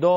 2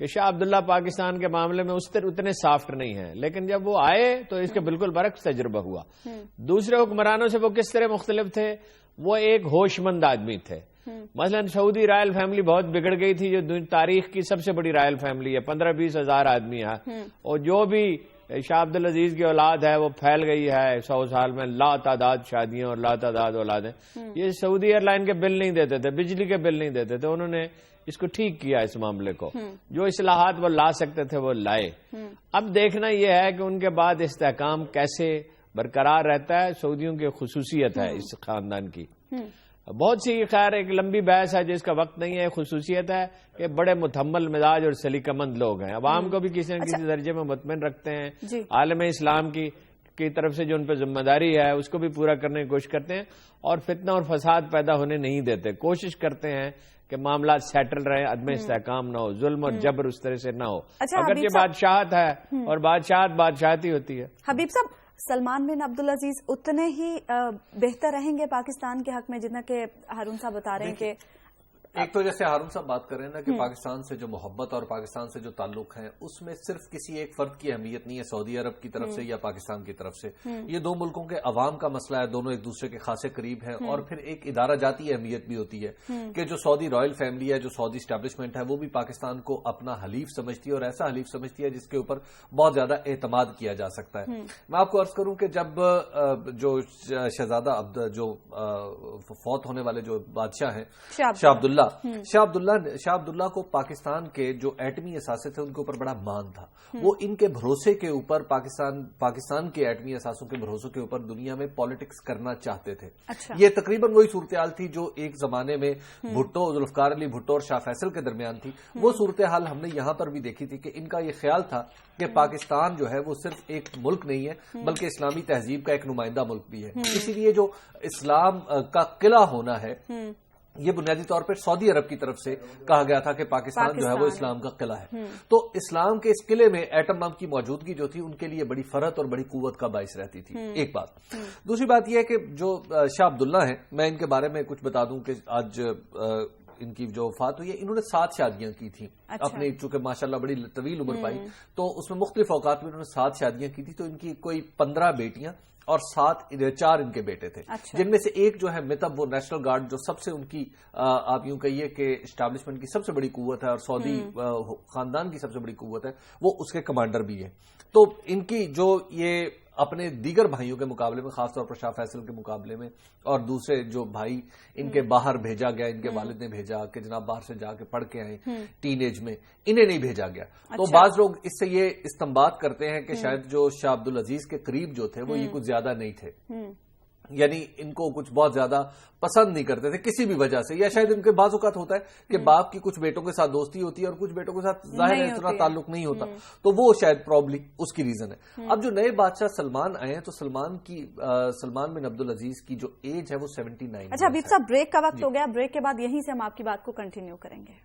کہ شاہ عبداللہ پاکستان کے معاملے میں اتنے سافٹ نہیں ہیں، لیکن جب وہ آئے تو اس کے بالکل برعکس تجربہ ہوا. دوسرے حکمرانوں سے وہ کس طرح مختلف تھے؟ وہ ایک ہوش مند آدمی تھے. مثلا سعودی رائل فیملی بہت بگڑ گئی تھی، جو تاریخ کی سب سے بڑی رائل فیملی ہے، 15-20 ہزار آدمی ہے، اور جو بھی شاہ عبدالعزیز کی اولاد ہے وہ پھیل گئی ہے 100 سال میں، لا تعداد شادیاں اور لا تعداد اولادیں. یہ سعودی ایئر لائن کے بل نہیں دیتے تھے، بجلی کے بل نہیں دیتے تھے، انہوں نے اس کو ٹھیک کیا اس معاملے کو. جو اصلاحات وہ لا سکتے تھے وہ لائے. اب دیکھنا یہ ہے کہ ان کے بعد استحکام کیسے برقرار رہتا ہے. سعودیوں کی خصوصیت ہے اس خاندان کی، بہت سی خیر ایک لمبی بحث ہے جس کا وقت نہیں ہے. خصوصیت ہے کہ بڑے متحمل مزاج اور سلیقہ مند لوگ ہیں، عوام کو بھی کسی نہ کسی درجے میں مطمئن رکھتے ہیں. عالم اسلام کی طرف سے جو ان پہ ذمہ داری ہے اس کو بھی پورا کرنے کی کوشش کرتے ہیں، اور فتنہ اور فساد پیدا ہونے نہیں دیتے. کوشش کرتے ہیں کہ معاملات سیٹل رہے، عدم استحکام نہ ہو، ظلم اور جبر اس طرح سے نہ ہو. اگر یہ بادشاہت ہے اور بادشاہت ہی ہوتی ہے. حبیب صاحب، سلمان بن عبدالعزیز اتنے ہی بہتر رہیں گے پاکستان کے حق میں جتنا کہ ہارون صاحب بتا رہے ہیں کہ ایک تو جیسے ہارون صاحب بات کر رہے ہیں نا کہ پاکستان سے جو محبت اور پاکستان سے جو تعلق ہے اس میں صرف کسی ایک فرد کی اہمیت نہیں ہے، سعودی عرب کی طرف سے یا پاکستان کی طرف سے. یہ دو ملکوں کے عوام کا مسئلہ ہے، دونوں ایک دوسرے کے خاصے قریب ہیں. اور پھر ایک ادارہ جاتی اہمیت بھی ہوتی ہے کہ جو سعودی رائل فیملی ہے، جو سعودی اسٹیبلشمنٹ ہے، وہ بھی پاکستان کو اپنا حلیف سمجھتی ہے، اور ایسا حلیف سمجھتی ہے جس کے اوپر بہت زیادہ اعتماد کیا جا سکتا ہے. میں آپ کو عرض کروں کہ جب جو شہزادہ جو فوت ہونے والے جو بادشاہ ہیں شاہ عبداللہ کو پاکستان کے جو ایٹمی اثاثے تھے ان کے اوپر بڑا مان تھا. وہ ان کے بھروسے کے اوپر پاکستان کے ایٹمی اثاثوں کے بھروسوں کے اوپر دنیا میں پالیٹکس کرنا چاہتے تھے. یہ تقریباً وہی صورتحال تھی جو ایک زمانے میں بھٹو، ذوالفقار علی بھٹو اور شاہ فیصل کے درمیان تھی. وہ صورتحال ہم نے یہاں پر بھی دیکھی تھی کہ ان کا یہ خیال تھا کہ پاکستان جو ہے وہ صرف ایک ملک نہیں ہے بلکہ اسلامی تہذیب کا ایک نمائندہ ملک بھی ہے. اسی لیے جو اسلام کا قلعہ ہونا ہے یہ بنیادی طور پر سعودی عرب کی طرف سے کہا گیا تھا کہ پاکستان جو ہے وہ اسلام کا قلعہ ہے. تو اسلام کے اس قلعے میں ایٹم بم کی موجودگی جو تھی ان کے لیے بڑی فرحت اور بڑی قوت کا باعث رہتی تھی. ایک بات. دوسری بات یہ ہے کہ جو شاہ عبداللہ ہیں، میں ان کے بارے میں کچھ بتا دوں کہ آج ان کی جو وفات ہوئی ہے، انہوں نے 7 شادیاں کی تھیں اپنے، چونکہ ماشاءاللہ بڑی طویل عمر پائی تو اس میں مختلف اوقات میں انہوں نے 7 شادیاں کی تھی. تو ان کی کوئی 15 بیٹیاں اور 4 ان کے بیٹے تھے، جن میں سے ایک جو ہے متب، وہ نیشنل گارڈ جو سب سے ان کی آپ یوں کہیے کہ اسٹیبلشمنٹ کی سب سے بڑی قوت ہے اور سعودی خاندان کی سب سے بڑی قوت ہے، وہ اس کے کمانڈر بھی ہے. تو ان کی جو یہ اپنے دیگر بھائیوں کے مقابلے میں، خاص طور پر شاہ فیصل کے مقابلے میں اور دوسرے جو بھائی ان کے باہر بھیجا گیا، ان کے والد نے بھیجا کہ جناب باہر سے جا کے پڑھ کے آئیں ٹین ایج میں، انہیں نہیں بھیجا گیا. تو بعض لوگ اس سے یہ استنباط کرتے ہیں کہ شاید جو شاہ عبدالعزیز کے قریب جو تھے وہ یہ کچھ زیادہ نہیں تھے، یعنی ان کو کچھ بہت زیادہ پسند نہیں کرتے تھے کسی بھی وجہ سے، یا شاید ان کے بعض اوقات ہوتا ہے کہ باپ کی کچھ بیٹوں کے ساتھ دوستی ہوتی ہے اور کچھ بیٹوں کے ساتھ ظاہر ہے اتنا تعلق نہیں ہوتا، تو وہ شاید پرابلی اس کی ریزن ہے. اب جو نئے بادشاہ سلمان آئے ہیں تو سلمان بن عبدالعزیز کی جو ایج ہے وہ 79. اچھا حبیب صاحب، بریک کا وقت ہو گیا، بریک کے بعد یہیں سے ہم آپ کی بات کو کنٹینیو کریں گے.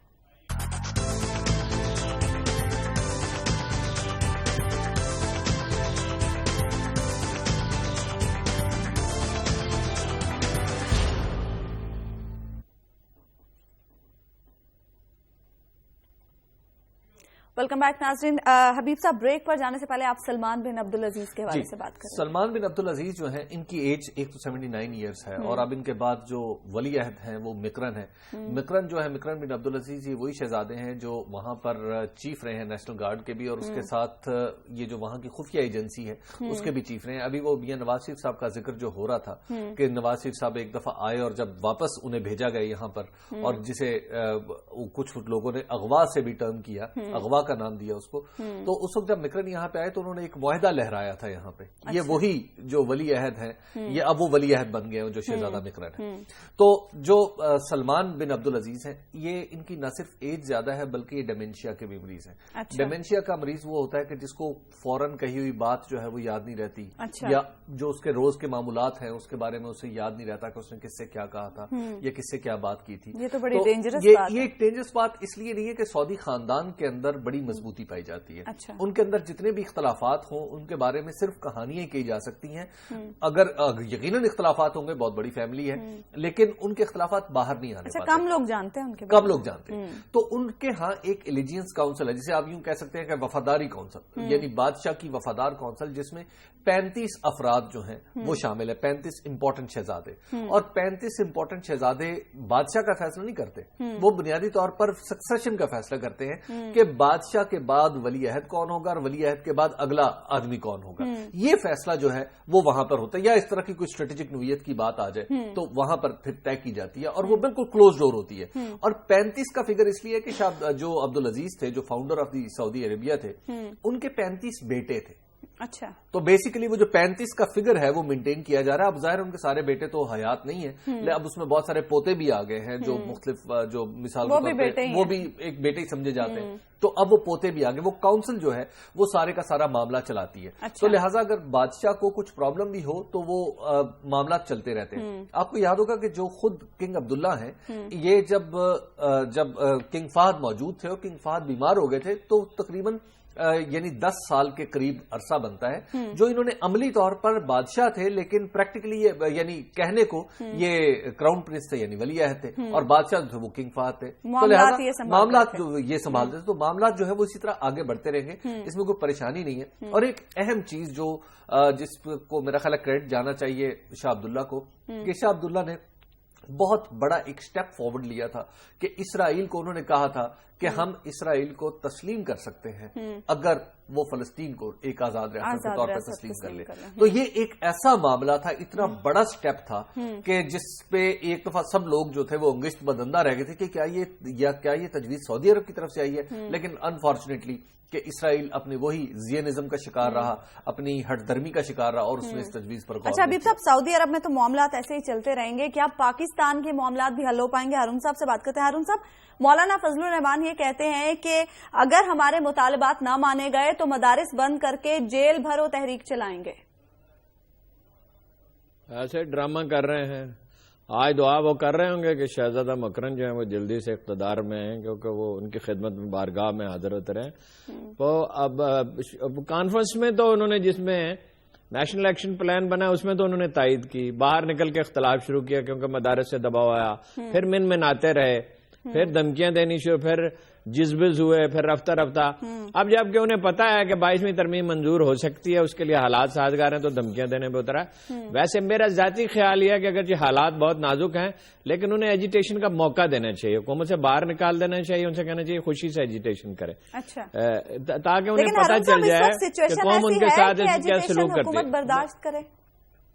ویلکم بیک ناظرین. حبیب صاحب، بریک پر جانے سے پہلے آپ سلمان بن عبدالعزیز کے حوالے سے بات کریں. سلمان بن عبدالعزیز جو ہیں ان کی ایج ایک تو 79 ایئرس ہے، اور اب ان کے بعد جو ولی عہد ہیں وہ مکرن ہے. مکرن جو ہے، مکرن بن عبدالعزیز، یہ وہی شہزادے ہیں جو وہاں پر چیف رہے ہیں نیشنل گارڈ کے بھی، اور اس کے ساتھ یہ جو وہاں کی خفیہ ایجنسی ہے اس کے بھی چیف رہے ہیں. ابھی وہ میاں نواز شریف صاحب کا ذکر جو ہو رہا تھا کہ نواز شریف صاحب ایک دفعہ آئے اور جب واپس انہیں بھیجا گیا یہاں پر، اور جسے کچھ لوگوں نے اغوا سے بھی ٹرم کیا، اغوا کا نام دیا اس کو، تو اس وقت جب مکرن یہاں پہ آئے تو انہوں نے ایک معاہدہ لہرایا تھا یہاں پہ. یہ وہی جو ولی عہد ہیں، یہ اب وہ ولی عہد بن گئے ہیں جو شہزادہ مکرن ہے. تو جو سلمان بن عبدالعزیز ہیں، یہ ان کی نہ صرف ایج زیادہ ہے بلکہ یہ ڈیمینشیا کے بھی مریض ہیں. ڈیمینشیا کا مریض وہ ہوتا ہے کہ جس کو فوراً کہی ہوئی بات جو ہے وہ یاد نہیں رہتی، یا جو اس کے روز کے معمولات ہیں اس کے بارے میں اسے یاد نہیں رہتا کہ اس نے کس سے کیا کہا تھا یا کس سے کیا بات کی تھی. یہ تو بڑی ڈینجرس بات ہے. یہ ایک ڈینجرس بات اس لیے نہیں ہے کہ سعودی خاندان کے اندر بڑی بڑی مضبوطی پائی جاتی ہے. اچھا. ان کے اندر جتنے بھی اختلافات ہوں ان کے بارے میں صرف کہانیاں کہی جا سکتی ہیں. اگر یقیناً اختلافات ہوں گے، بہت بڑی فیملی ہے، لیکن ان کے اختلافات باہر نہیں آنے پاتے. کم لوگ جانتے ہیں ان کے کم لوگ جانتے ہیں. تو ان کے ہاں ایک ایلیجینس کاؤنسل ہے، جسے آپ یوں کہہ سکتے ہیں کہ وفاداری کاؤنسل، یعنی بادشاہ کی وفادار کاؤنسل، جس میں 35 افراد جو ہیں وہ شامل ہے، 35 امپورٹنٹ شہزادے. اور 35 امپورٹنٹ شہزادے بادشاہ کا فیصلہ نہیں کرتے، وہ بنیادی طور پر سکسیشن کا فیصلہ کرتے ہیں کہ بادشاہ کے بعد ولی عہد کون ہوگا اور ولی عہد کے بعد اگلا آدمی کون ہوگا. یہ فیصلہ جو ہے وہ وہاں پر ہوتا ہے، یا اس طرح کی کوئی اسٹریٹجک نوعیت کی بات آ جائے تو وہاں پر پھر طے کی جاتی ہے، اور وہ بالکل کلوز ڈور ہوتی ہے. اور 35 کا فگر اس لیے کہ جو عبدالعزیز تھے، جو فاؤنڈر آف دی سعودی عربیہ تھے، ان کے 35 بیٹے تھے. اچھا. تو بیسیکلی وہ جو 35 کا فگر ہے وہ مینٹین کیا جا رہا ہے. اب ظاہر ان کے سارے بیٹے تو حیات نہیں ہیں، اب اس میں بہت سارے پوتے بھی آ گئے ہیں جو مختلف جو مثال وہ بھی ایک بیٹے ہی سمجھے جاتے ہیں. تو اب وہ پوتے بھی آگے، وہ کاؤنسل جو ہے وہ سارے کا سارا معاملہ چلاتی ہے. تو لہٰذا اگر بادشاہ کو کچھ پرابلم بھی ہو تو وہ معاملات چلتے رہتے ہیں. آپ کو یاد ہوگا کہ جو خود کنگ عبداللہ ہیں، یہ جب کنگ فہد موجود تھے اور کنگ فہد بیمار ہو گئے تھے تو تقریباً یعنی 10 سال کے قریب عرصہ بنتا ہے جو انہوں نے عملی طور پر بادشاہ تھے، لیکن پریکٹیکلی یعنی کہنے کو یہ کراؤن پرنس تھے، یعنی ولی عہد تھے، اور بادشاہ جو تھے وہ کنگ فہد تھے. تو لہٰذا معاملات جو یہ سنبھالتے تھے، تو معاملات جو ہے وہ اسی طرح آگے بڑھتے رہیں گے، اس میں کوئی پریشانی نہیں ہے. اور ایک اہم چیز جو جس کو میرا خیال ہے کریڈٹ جانا چاہیے شاہ عبداللہ کو، کہ شاہ عبداللہ نے بہت بڑا ایک سٹیپ فارورڈ لیا تھا کہ اسرائیل کو انہوں نے کہا تھا کہ ہم اسرائیل کو تسلیم کر سکتے ہیں اگر وہ فلسطین کو ایک آزاد ریاست کے طور پر تسلیم کر لے. تو یہ ایک ایسا معاملہ تھا، اتنا بڑا سٹیپ تھا کہ جس پہ ایک دفعہ سب لوگ جو تھے وہ انگشت بدندہ رہ گئے تھے کہ کیا یہ تجویز سعودی عرب کی طرف سے آئی ہے. لیکن انفارچونیٹلی کہ اسرائیل اپنے وہی زیونزم کا شکار رہا، اپنی ہٹ درمی کا شکار رہا، اور اس نے اس تجویز پر غور. اچھا حبیب صاحب، سعودی عرب میں تو معاملات ایسے ہی چلتے رہیں گے، کیا پاکستان کے معاملات بھی حل ہو پائیں گے؟ ہارون صاحب سے بات کرتے ہیں. ہارون صاحب، مولانا فضل الرحمان یہ کہتے ہیں کہ اگر ہمارے مطالبات نہ مانے گئے تو مدارس بند کر کے جیل بھرو تحریک چلائیں گے. ایسے ڈرامہ کر رہے ہیں. آج دعا وہ کر رہے ہوں گے کہ شہزادہ مکرم جو ہیں وہ جلدی سے اقتدار میں ہیں، کیونکہ وہ ان کی خدمت میں بارگاہ میں حاضر ہوتے رہے. تو اب کانفرنس میں تو انہوں نے جس میں نیشنل ایکشن پلان بنا اس میں تو انہوں نے تائید کی، باہر نکل کے اختلاف شروع کیا کیونکہ مدارس سے دباؤ آیا، پھر مناتے رہے، پھر دھمکیاں دینی شروع، پھر جزبز ہوئے، پھر رفتہ رفتہ. اب جب کہ انہیں پتا ہے کہ 22ویں ترمیم منظور ہو سکتی ہے، اس کے لیے حالات سازگار ہیں، تو دھمکیاں دینے پہ اترا. ویسے میرا ذاتی خیال یہ ہے کہ اگرچہ حالات بہت نازک ہیں لیکن انہیں ایجیٹیشن کا موقع دینا چاہیے، حکومت سے باہر نکال دینا چاہیے، ان سے کہنا چاہیے خوشی سے ایجیٹیشن کرے تاکہ انہیں پتہ چل جائے کہ قوم ان کے ساتھ کیا سلوک کرتی ہے. برداشت کرے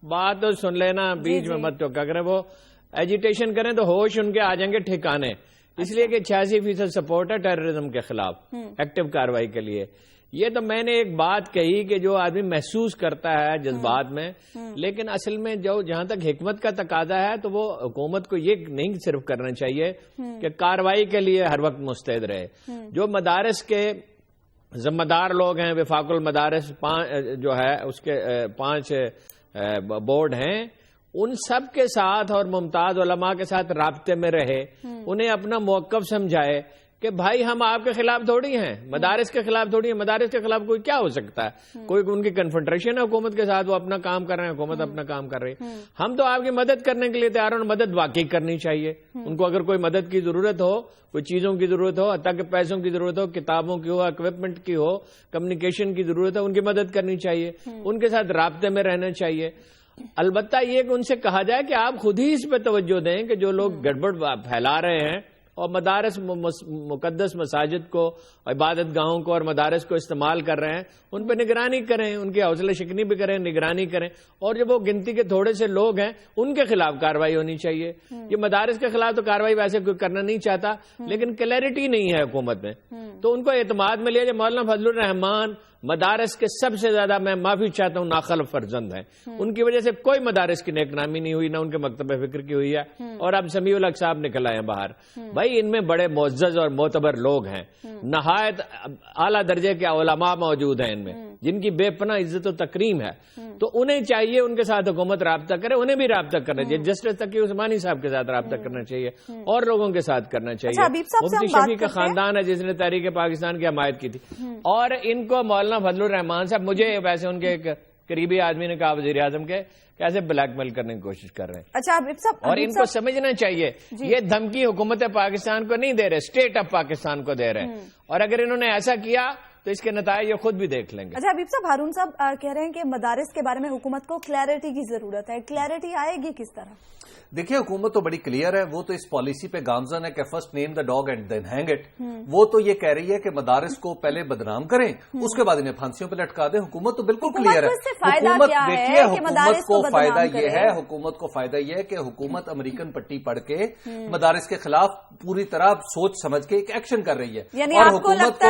بات تو سن لینا، بیچ میں مت ٹوکا کریں. وہ ایجیٹیشن کریں تو ہوش ان کے آ جائیں گے ٹھکانے، اس لیے کہ 86% سپورٹ ہے ٹیررزم کے خلاف ایکٹیو کاروائی کے لیے. یہ تو میں نے ایک بات کہی کہ جو آدمی محسوس کرتا ہے جذبات میں، لیکن اصل میں جہاں تک حکمت کا تقاضا ہے تو وہ حکومت کو یہ نہیں صرف کرنا چاہیے کہ کاروائی کے لیے ہر وقت مستعد رہے. جو مدارس کے ذمہ دار لوگ ہیں، وفاق المدارس جو ہے اس کے 5 بورڈ ہیں، ان سب کے ساتھ اور ممتاز علماء کے ساتھ رابطے میں رہے، انہیں اپنا موقف سمجھائے کہ بھائی ہم آپ کے خلاف تھوڑی ہیں، مدارس کے خلاف تھوڑی ہیں. مدارس کے خلاف کوئی کیا ہو سکتا ہے؟ کوئی ان کی کنفنٹریشن ہے حکومت کے ساتھ، وہ اپنا کام کر رہے ہیں، حکومت اپنا کام کر رہی ہے. ہم تو آپ کی مدد کرنے کے لیے تیار ہیں، مدد واقعی کرنی چاہیے. ان کو اگر کوئی مدد کی ضرورت ہو، کوئی چیزوں کی ضرورت ہو، حتیٰ کہ پیسوں کی ضرورت ہو، کتابوں کی ہو، اکوپمنٹ کی ہو، کمیونیکیشن کی ضرورت ہے، ان کی مدد کرنی چاہیے، ان کے ساتھ رابطے میں رہنا چاہیے. البتہ یہ کہ ان سے کہا جائے کہ آپ خود ہی اس پہ توجہ دیں کہ جو لوگ گڑبڑ پھیلا رہے ہیں اور مدارس مقدس مساجد کو، عبادت گاہوں کو اور مدارس کو استعمال کر رہے ہیں، ان پہ نگرانی کریں، ان کی حوصلہ شکنی بھی کریں، نگرانی کریں. اور جب وہ گنتی کے تھوڑے سے لوگ ہیں ان کے خلاف کارروائی ہونی چاہیے. یہ مدارس کے خلاف تو کارروائی ویسے کوئی کرنا نہیں چاہتا، لیکن کلیئرٹی نہیں ہے حکومت میں، تو ان کو اعتماد میں لیا جائے. مولانا فضل الرحمان مدارس کے سب سے زیادہ میں معافی چاہتا ہوں ناخلف فرزند ہیں. ان کی وجہ سے کوئی مدارس کی نیک نامی نہیں ہوئی، نہ ان کے مکتب فکر کی ہوئی ہے. اور اب سمیع الحق صاحب نکل آئے ہیں باہر. بھائی ان میں بڑے معزز اور معتبر لوگ ہیں، نہایت اعلیٰ درجے کے علماء موجود ہیں ان میں، جن کی بے پناہ عزت و تکریم ہے. تو انہیں چاہیے ان کے ساتھ حکومت رابطہ کرے، انہیں بھی رابطہ کرنا چاہیے. جسٹس تقی عثمانی صاحب کے ساتھ رابطہ کرنا چاہیے اور لوگوں کے ساتھ کرنا چاہیے. مفتی شفیع کا خاندان ہے جس نے تحریک پاکستان کی حمایت کی تھی. اور ان کو مولانا فضل الرحمان صاحب، مجھے ویسے ان کے ایک قریبی آدمی نے کہا وزیر اعظم کے کیسے بلیک میل کرنے کی کوشش کر رہے ہیں. اچھا اور ان کو سمجھنا چاہیے یہ دھمکی حکومت پاکستان کو نہیں دے رہے، اسٹیٹ آف پاکستان کو دے رہے ہیں. اور اگر انہوں نے ایسا کیا تو اس کے نتائج یہ خود بھی دیکھ لیں گے. اچھا حبیب صاحب، ہارون صاحب کہہ رہے ہیں کہ مدارس کے بارے میں حکومت کو کلیئرٹی کی ضرورت ہے. کلیئرٹی آئے گی کس طرح؟ دیکھیے حکومت تو بڑی کلیئر ہے، وہ تو اس پالیسی پہ گامزن ہے کہ first name the dog and then hang it. وہ تو یہ کہہ رہی ہے کہ مدارس کو پہلے بدنام کریں، اس کے بعد انہیں پھانسیوں پہ لٹکا دیں. حکومت تو بالکل کلیئر ہے. حکومت دیکھیے، حکومت کو فائدہ یہ ہے، حکومت کو فائدہ یہ ہے کہ حکومت امریکن پٹی پڑھ کے مدارس کے خلاف پوری طرح سوچ سمجھ کے ایک ایکشن کر رہی ہے. اور حکومت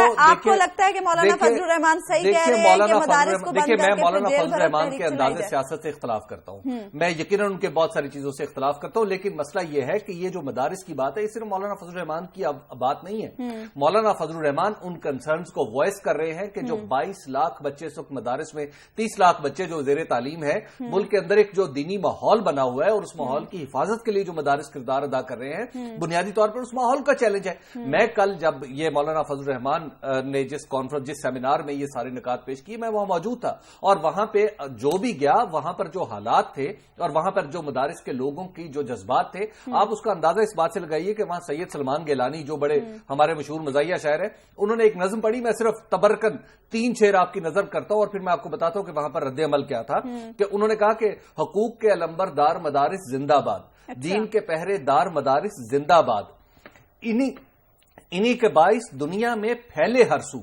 کو لگتا ہے کہ مولانا فضل الرحمان صحیح کہہ رہے ہیں کہ مدارس کو بند کر کے میں مولانا فضل الرحمان کے انداز سیاست سے اختلاف کرتا ہوں. میں یقیناً ان کے بہت ساری چیزوں سے اختلاف کرتا ہوں، لیکن مسئلہ یہ ہے کہ یہ جو مدارس کی بات ہے یہ صرف مولانا فضل الرحمان کی بات نہیں ہے. مولانا فضل الرحمان ان کنسرنز کو وائس کر رہے ہیں کہ جو 22 لاکھ بچے اس وقت مدارس میں، 30 لاکھ بچے جو زیر تعلیم ہے ملک کے اندر، ایک جو دینی ماحول بنا ہوا ہے اور اس ماحول کی حفاظت کے لیے جو مدارس کردار ادا کر رہے ہیں، بنیادی طور پر اس ماحول کا چیلنج ہے. میں کل جب یہ مولانا فضل الرحمان نے جس کانفرنس، جس سیمینار میں یہ سارے نکات پیش کیے، میں وہاں موجود تھا. اور وہاں پہ جو بھی گیا، وہاں پر جو حالات تھے اور وہاں پر جو مدارس کے لوگوں کی جو جذبات تھے، آپ اس کا اندازہ اس بات سے لگائیے کہ وہاں سید سلمان گیلانی جو بڑے ہمارے مشہور مزاحیہ شاعر ہیں، انہوں نے ایک نظم پڑھی. میں صرف تبرکن 3 شعر آپ کی نظر کرتا ہوں اور پھر میں آپ کو بتاتا ہوں کہ وہاں پر رد عمل کیا تھا. کہ انہوں نے کہا کہ حقوق کے علمبردار مدارس زندہ باد، دین کے پہرے دار مدارس زندہ باد، انہی کے باعث دنیا میں پھیلے ہر سو،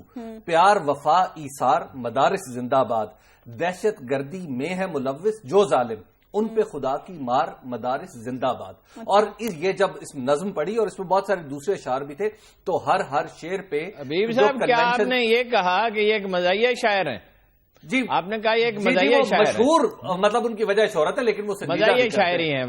پیار وفا ایثار مدارس زندہ باد، دہشت گردی میں ہے ملوث جو ظالم، ان پہ خدا کی مار مدارس زندہ باد. اور یہ جب اس نظم پڑھی اور اس میں بہت سارے دوسرے اشعار بھی تھے، تو ہر شعر پہ حبیب صاحب کیا آپ نے یہ کہا کہ یہ ایک مزاحیہ شاعر ہیں؟ جی آپ نے کہا یہ ایک مزاحیہ شاعر ہے، مشہور، مطلب ان کی وجہ شہرت ہے، لیکن وہ مزاحیہ شاعری ہیں.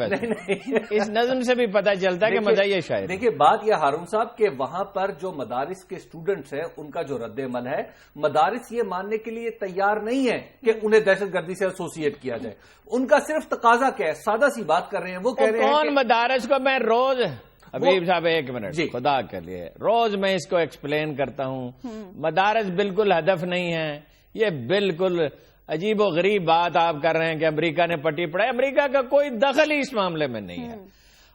اس نظم سے بھی پتہ چلتا ہے کہ مزاحیہ شاعر. دیکھیے بات یہ ہارون صاحب کہ وہاں پر جو مدارس کے اسٹوڈنٹس ہیں ان کا جو رد عمل ہے، مدارس یہ ماننے کے لیے تیار نہیں ہے کہ انہیں دہشت گردی سے ایسوسیٹ کیا جائے. ان کا صرف تقاضا کیا ہے، سادہ سی بات کر رہے ہیں. وہ کہہ رہے ہیں کون مدارس کو میں روز، حبیب صاحب ایک منٹ خدا کے لیے، روز میں اس کو ایکسپلین کرتا ہوں. مدارس بالکل ہدف نہیں ہے. یہ بالکل عجیب و غریب بات آپ کر رہے ہیں کہ امریکہ نے پٹی پڑھائی. امریکہ کا کوئی دخل ہی اس معاملے میں نہیں ہے.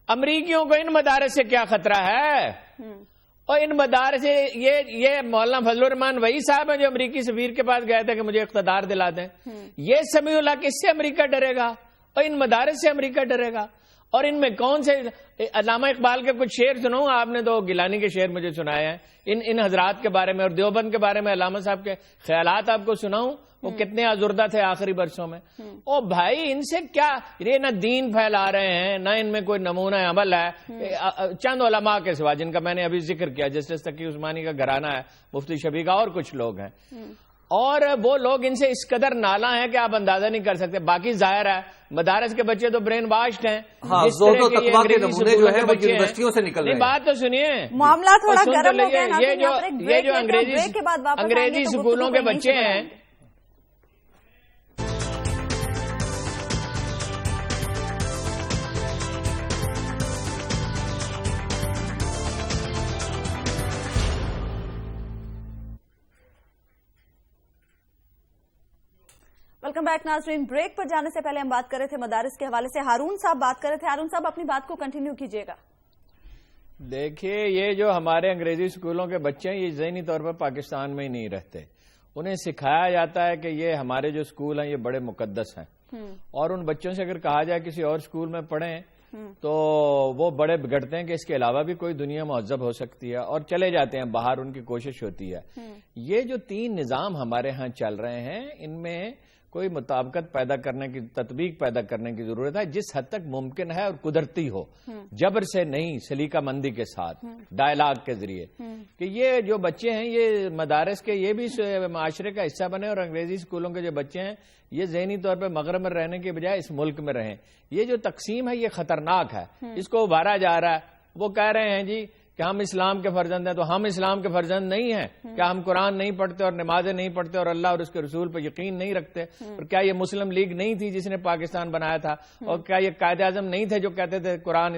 امریکیوں کو ان مدارس سے کیا خطرہ ہے؟ اور ان مدارس سے یہ مولانا فضل الرحمان وہی صاحب ہیں جو امریکی سفیر کے پاس گئے تھے کہ مجھے اقتدار دلا دیں. یہ سمیع الحق اس سے امریکہ ڈرے گا اور ان مدارس سے امریکہ ڈرے گا. اور ان میں کون سے علامہ اقبال کے کچھ شعر سناؤں؟ آپ نے تو گیلانی کے شعر مجھے سنائے ہیں ان حضرات کے بارے میں، اور دیوبند کے بارے میں علامہ صاحب کے خیالات آپ کو سناؤں؟ وہ کتنے آزردہ تھے آخری برسوں میں. او بھائی ان سے کیا، یہ نہ دین پھیلا رہے ہیں، نہ ان میں کوئی نمونہ عمل ہے. چند علماء کے سوا جن کا میں نے ابھی ذکر کیا، جسٹس تقی عثمانی کا گھرانہ ہے، مفتی شفیع کا، اور کچھ لوگ ہیں. اور وہ لوگ ان سے اس قدر نالا ہیں کہ آپ اندازہ نہیں کر سکتے. باقی ظاہر ہے مدارس کے بچے تو برین واشڈ ہیں. بات تو سنیے، معاملہ تھوڑا گرم ہو گیا. یہ جو انگریزی سکولوں کے بچے ہیں، ویلکم بیک ناظرین. بریک پر جانے سے پہلے ہم بات کر رہے تھے مدارس کے حوالے سے، ہارون صاحب بات کر رہے تھے. ہارون صاحب اپنی بات کو کنٹینیو کیجیے گا. دیکھیے یہ جو ہمارے انگریزی اسکولوں کے بچے ہیں، یہ ذہنی طور پر پاکستان میں ہی نہیں رہتے. انہیں سکھایا جاتا ہے کہ یہ ہمارے جو اسکول ہیں یہ بڑے مقدس ہیں، اور ان بچوں سے اگر کہا جائے کسی اور اسکول میں پڑھیں تو وہ بڑے بگڑتے ہیں کہ اس کے علاوہ بھی کوئی دنیا مہذب ہو سکتی ہے، اور چلے جاتے ہیں باہر. ان کی کوشش ہوتی ہے. یہ جو 3 نظام ہمارے ہاں چل رہے ہیں، ان میں کوئی مطابقت پیدا کرنے کی، تطبیق پیدا کرنے کی ضرورت ہے جس حد تک ممکن ہے اور قدرتی ہو، جبر سے نہیں، سلیقہ مندی کے ساتھ، ڈائلاگ کے ذریعے، کہ یہ جو بچے ہیں یہ مدارس کے یہ بھی معاشرے کا حصہ بنے، اور انگریزی اسکولوں کے جو بچے ہیں یہ ذہنی طور پہ مغرب میں رہنے کے بجائے اس ملک میں رہیں۔ یہ جو تقسیم ہے یہ خطرناک ہے، اس کو ابھارا جا رہا ہے۔ وہ کہہ رہے ہیں جی کہ ہم اسلام کے فرزند ہیں، تو ہم اسلام کے فرزند نہیں ہیں کیا؟ ہم قرآن نہیں پڑھتے اور نمازیں نہیں پڑھتے اور اللہ اور اس کے رسول پہ یقین نہیں رکھتے؟ اور کیا یہ مسلم لیگ نہیں تھی جس نے پاکستان بنایا تھا؟ اور کیا یہ قائد اعظم نہیں تھے جو کہتے تھے قرآن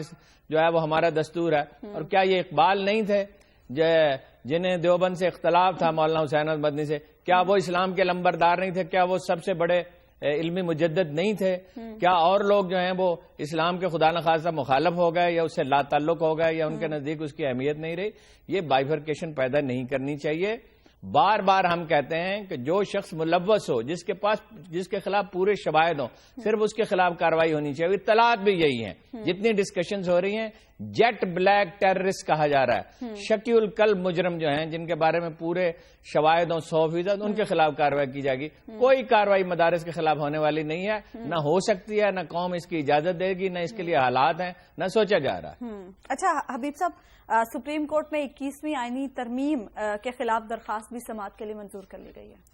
جو ہے وہ ہمارا دستور ہے؟ اور کیا یہ اقبال نہیں تھے جنہیں دیوبند سے اختلاف تھا مولانا حسین احمد مدنی سے؟ کیا وہ اسلام کے لمبردار نہیں تھے؟ کیا وہ سب سے بڑے علمی مجدد نہیں تھے؟ کیا اور لوگ جو ہیں وہ اسلام کے خدا نخواستہ مخالف ہو گئے یا اس سے لا تعلق ہو گئے یا ان کے نزدیک اس کی اہمیت نہیں رہی؟ یہ بائیفرکیشن پیدا نہیں کرنی چاہیے۔ بار بار ہم کہتے ہیں کہ جو شخص ملوث ہو، جس کے خلاف پورے شواہد ہوں، صرف اس کے خلاف کارروائی ہونی چاہیے۔ اطلاعات بھی یہی ہیں، جتنی ڈسکشنز ہو رہی ہیں، جیٹ بلیک ٹیررسٹ کہا جا رہا ہے، شکی القلب مجرم جو ہیں جن کے بارے میں پورے شواہد ہوں 100%، ان کے خلاف کارروائی کی جائے گی۔ کوئی کارروائی مدارس کے خلاف ہونے والی نہیں ہے، نہ ہو سکتی ہے، نہ قوم اس کی اجازت دے گی، نہ اس کے لیے حالات ہیں، نہ سوچا جا رہا ہے۔ اچھا حبیب صاحب، سپریم کورٹ میں 21ویں آئینی ترمیم کے خلاف درخواست بھی سماعت کے لیے منظور کر لی گئی ہے۔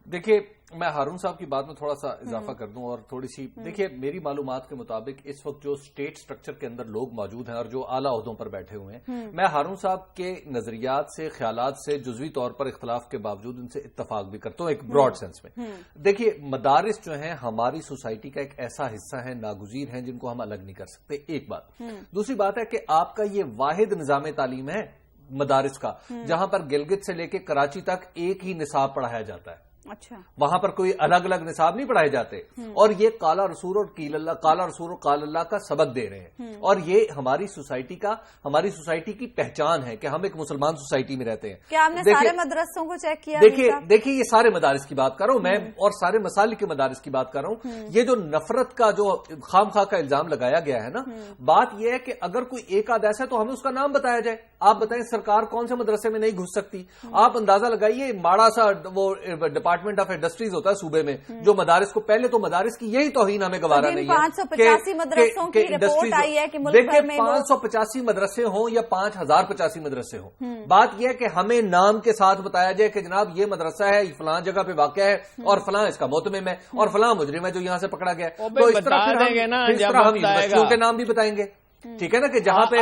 دیکھیے میں ہارون صاحب کی بات میں تھوڑا سا اضافہ کر دوں اور تھوڑی سی، دیکھیے میری معلومات کے مطابق اس وقت جو اسٹیٹ سٹرکچر کے اندر لوگ موجود ہیں اور جو اعلیٰ عہدوں پر بیٹھے ہوئے ہیں، میں ہارون صاحب کے نظریات سے، خیالات سے جزوی طور پر اختلاف کے باوجود ان سے اتفاق بھی کرتا ہوں ایک براڈ سینس میں۔ دیکھیے مدارس جو ہیں ہماری سوسائٹی کا ایک ایسا حصہ ہے، ناگزیر ہیں، جن کو ہم الگ نہیں کر سکتے، ایک بات۔ دوسری بات ہے کہ آپ کا یہ واحد نظام تعلیم ہے مدارس کا جہاں پر گلگت سے لے کے کراچی تک ایک ہی نصاب پڑھایا جاتا ہے۔ اچھا، وہاں پر کوئی الگ الگ نصاب نہیں پڑھائے جاتے، اور یہ کالا رسول اور قیل اللہ، کالا رسول اور قال اللہ کا سبق دے رہے ہیں، اور یہ ہماری سوسائٹی کی پہچان ہے کہ ہم ایک مسلمان سوسائٹی میں رہتے ہیں۔ کیا آپ نے سارے مدرسوں کو چیک کیا؟ دیکھیے یہ سارے مدارس کی بات کر رہا ہوں میں، اور سارے مسالک کے مدارس کی بات کر رہا ہوں۔ یہ جو نفرت کا جو خام خواہ کا الزام لگایا گیا ہے نا، بات یہ ہے کہ اگر کوئی ایک آدھ ایسا ہے تو ہمیں اس کا نام بتایا جائے۔ آپ بتائیں سرکار کون سے مدرسے میں نہیں گھس سکتی؟ آپ اندازہ لگائیے، ماڑا سا وہ ڈپارٹمنٹ آف انڈسٹریز ہوتا ہے صوبے میں، جو مدارس کو، پہلے تو مدارس کی یہی توہین ہمیں گوارا نہیں ہے۔ 585 مدرسوں کی رپورٹ آئی ہے کہ ملک بھر میں 585 مدرسے ہوں یا 5085 مدرسے ہوں، بات یہ ہے کہ ہمیں نام کے ساتھ بتایا جائے کہ جناب یہ مدرسہ ہے، فلاں جگہ پہ واقع ہے، اور فلاں اس کا مہتمم ہے، اور فلاں مجرم ہے جو یہاں سے پکڑا گیا ہے۔ تو اس طرح ہم یونیورسٹیوں کے نام بھی بتائیں گے، ٹھیک ہے نا، کہ جہاں پہ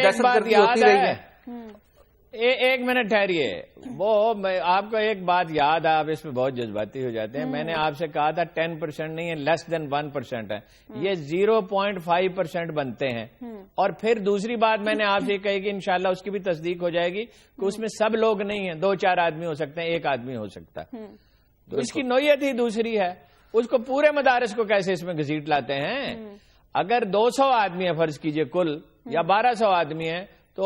دہشت گردی ہوتی رہی ہے۔ ایک منٹ ٹھہریے، وہ آپ کو ایک بات یاد ہے، آپ اس میں بہت جذباتی ہو جاتے ہیں۔ میں نے آپ سے کہا تھا 10% نہیں ہے، لیس دین 1% ہے، یہ 0.5% بنتے ہیں۔ اور پھر دوسری بات میں نے آپ سے کہی کہ انشاءاللہ اس کی بھی تصدیق ہو جائے گی کہ اس میں سب لوگ نہیں ہیں، 2-4 آدمی ہو سکتے ہیں، ایک آدمی ہو سکتا ہے، تو اس کی نوعیت ہی دوسری ہے۔ اس کو پورے مدارس کو کیسے اس میں گھسیٹ لاتے ہیں؟ اگر 200 آدمی ہے فرض کیجئے کل، یا 1200 آدمی ہیں، تو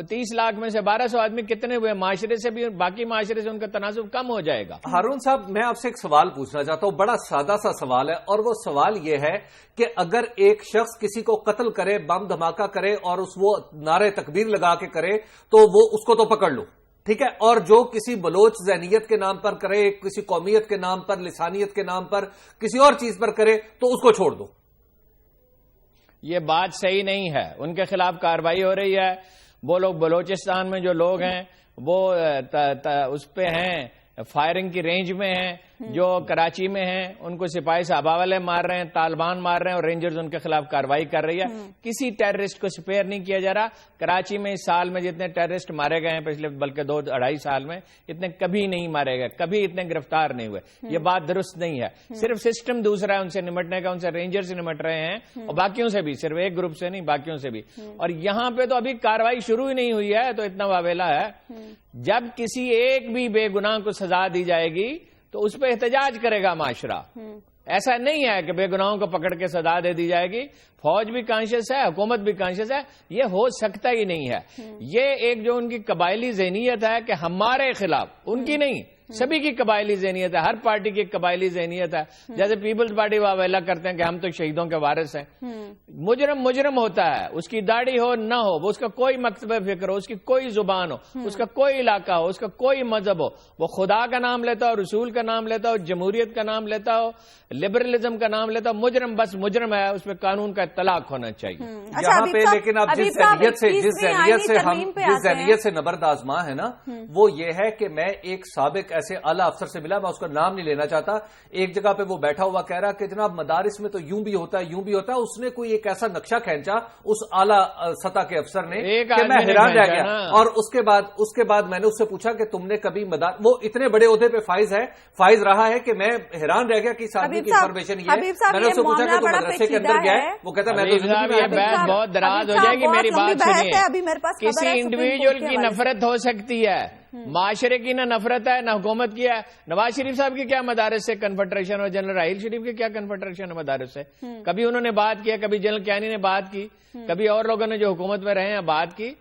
30 لاکھ میں سے 1200 آدمی کتنے ہوئے؟ معاشرے سے بھی، باقی معاشرے سے ان کا تناسب کم ہو جائے گا۔ ہارون صاحب میں آپ سے ایک سوال پوچھنا چاہتا ہوں، بڑا سادہ سا سوال ہے، اور وہ سوال یہ ہے کہ اگر ایک شخص کسی کو قتل کرے، بم دھماکہ کرے، اور وہ نعرے تکبیر لگا کے کرے، تو وہ اس کو تو پکڑ لو، ٹھیک ہے، اور جو کسی بلوچ ذہنیت کے نام پر کرے، کسی قومیت کے نام پر، لسانیت کے نام پر، کسی اور چیز پر کرے، تو اس کو چھوڑ دو۔ یہ بات صحیح نہیں ہے، ان کے خلاف کارروائی ہو رہی ہے۔ وہ لوگ بلوچستان میں جو لوگ ہیں وہ اس پہ ہیں، فائرنگ کی رینج میں ہیں، جو کراچی میں ہیں ان کو سپاہی صحابہ والے مار رہے ہیں، طالبان مار رہے ہیں، اور رینجرز ان کے خلاف کارروائی کر رہی ہے۔ کسی ٹیررسٹ کو سپیئر نہیں کیا جا رہا۔ کراچی میں اس سال میں جتنے ٹیررسٹ مارے گئے ہیں پچھلے بلکہ 2-2.5 سال میں، اتنے کبھی نہیں مارے گئے، کبھی اتنے گرفتار نہیں ہوئے۔ یہ بات درست نہیں ہے، صرف سسٹم دوسرا ہے ان سے نمٹنے کا، ان سے رینجرز نمٹ رہے ہیں، اور باقیوں سے بھی، صرف ایک گروپ سے نہیں، باقیوں سے بھی۔ اور یہاں پہ تو ابھی کارروائی شروع ہی نہیں ہوئی ہے، تو اتنا واویلا ہے۔ جب کسی ایک بھی بے گناہ کو سزا دی جائے گی تو اس پہ احتجاج کرے گا معاشرہ۔ ایسا نہیں ہے کہ بے گناہوں کو پکڑ کے سزا دے دی جائے گی۔ فوج بھی کانشیس ہے، حکومت بھی کانشیس ہے، یہ ہو سکتا ہی نہیں ہے۔ یہ ایک جو ان کی قبائلی ذہنیت ہے کہ ہمارے خلاف، ان کی نہیں، سبھی کی قبائلی ذہنیت ہے, ہر پارٹی کی قبائلی ذہنیت ہے. جیسے پیپلز پارٹی واویلا کرتے ہیں کہ ہم تو شہیدوں کے وارث ہیں. مجرم ہوتا ہے, اس کی داڑھی ہو نہ ہو, وہ اس کا کوئی مکتب فکر ہو, اس کی کوئی زبان ہو, اس کا کوئی علاقہ ہو, اس کا کوئی مذہب ہو, وہ خدا کا نام لیتا ہو, رسول کا نام لیتا ہو, جمہوریت کا نام لیتا ہو, لبرلزم کا نام لیتا ہو, مجرم بس مجرم ہے, اس پہ قانون کا اطلاق ہونا چاہیے. یہاں پہ لیکن اب جس ذہنیت سے نبرد آزما ہے نا, وہ یہ ہے کہ میں ایک سابق ایسے اعلیٰ افسر سے ملا, میں اس کا نام نہیں لینا چاہتا, ایک جگہ پہ وہ بیٹھا ہوا کہہ رہا کہ جناب مدارس میں تو یوں بھی ہوتا ہے, یوں بھی ہوتا ہے. اس نے کوئی ایک ایسا نقشہ کھینچا اس اعلیٰ سطح کے افسر نے کہ میں حیران رہ گیا. اور اس کے بعد میں نے اس سے پوچھا کہ تم نے کبھی وہ اتنے بڑے عہدے پہ فائز رہا ہے کہ میں حیران رہ گیا کہ اس آدمی کی انفارمیشن یہ ہے. میں نے اس سے پوچھا کہ تم مدرسے کے اندر گیا ہے, وہ کہتا ہے میں بہت دراز ہو جائے گی. میری بات سنیے, کسی انڈیویجول کی نفرت ہو سکتی ہے, معاشرے کی نہ نفرت ہے نہ حکومت کی ہے. نواز شریف صاحب کی کیا مدارس سے کنفیڈریشن اور جنرل راحیل شریف کی کیا کنفیڈریشن ہے مدارس سے؟ کبھی انہوں نے بات کیا, کبھی جنرل کیانی نے بات کی, کبھی اور لوگوں نے جو حکومت میں رہے ہیں بات کی.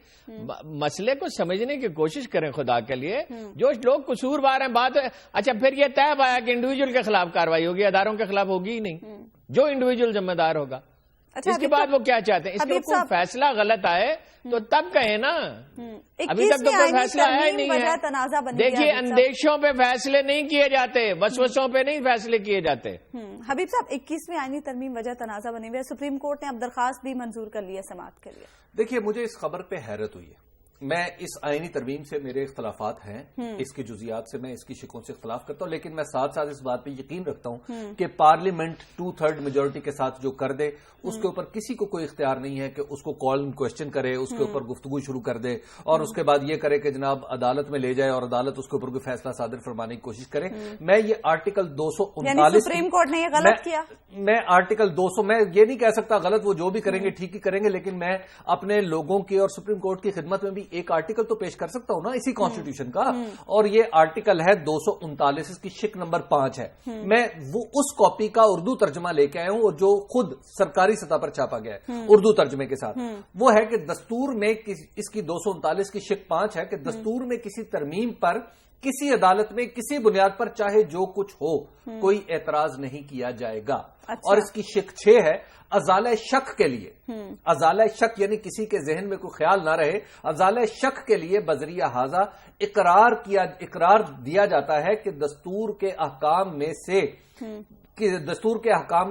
مسئلے کو سمجھنے کی کوشش کریں خدا کے لیے. جو لوگ قصوروار ہیں بات, اچھا پھر یہ طے پایا کہ انڈیویجول کے خلاف کارروائی ہوگی, اداروں کے خلاف ہوگی ہی نہیں, جو انڈیویجول ذمہ دار ہوگا. اس کے بعد وہ کیا چاہتے ہیں؟ اس کے کوئی فیصلہ غلط آئے تو تب کہیں نا. ابھی تک تو کوئی فیصلہ آیا ہی نہیں ہے. دیکھیے, اندیشوں پہ فیصلے نہیں کیے جاتے, وسوسوں پہ نہیں فیصلے کیے جاتے. حبیب صاحب, 21ویں آئینی ترمیم وجہ تنازع بنی ہوئی ہے. سپریم کورٹ نے اب درخواست بھی منظور کر لی ہے سماعت کے لیے. دیکھیے, مجھے اس خبر پہ حیرت ہوئی ہے. میں اس آئینی ترمیم سے میرے اختلافات ہیں, اس کی جزیات سے میں اس کی شکوں سے اختلاف کرتا ہوں, لیکن میں ساتھ ساتھ اس بات پہ یقین رکھتا ہوں کہ پارلیمنٹ 2/3 میجورٹی کے ساتھ جو کر دے, اس کے اوپر کسی کو کوئی اختیار نہیں ہے کہ اس کو کال کوشچن کرے, اس کے اوپر گفتگو شروع کر دے اور اس کے بعد یہ کرے کہ جناب عدالت میں لے جائے اور عدالت اس کے اوپر کوئی فیصلہ صادر فرمانے کی کوشش کرے. میں یہ آرٹیکل 239 سپریم کورٹ نے یہ غلط کیا. میں آرٹیکل 200 میں یہ نہیں کہہ سکتا غلط, وہ جو بھی کریں گے ٹھیک ہی کریں گے, لیکن میں اپنے لوگوں کی اور سپریم کورٹ کی خدمت میں بھی ایک آرٹیکل تو پیش کر سکتا ہوں نا اسی کانسٹیٹیوشن کا. اور یہ آرٹیکل ہے 239, اس کی شک نمبر 5 ہے. میں وہ اس کاپی کا اردو ترجمہ لے کے آیا ہوں, اور جو خود سرکاری سطح پر چھاپا گیا ہے اردو ترجمے کے ساتھ. وہ ہے کہ دستور میں اس کی 239 کی شک 5 ہے کہ دستور میں کسی ترمیم پر کسی عدالت میں کسی بنیاد پر چاہے جو کچھ ہو کوئی اعتراض نہیں کیا جائے گا. اور اس کی شک 6 ہے ازالہ شک کے لیے. ازالہ شک یعنی کسی کے ذہن میں کوئی خیال نہ رہے, ازالہ شک کے لیے بذریعہ ہاذا اقرار دیا جاتا ہے کہ دستور کے احکام میں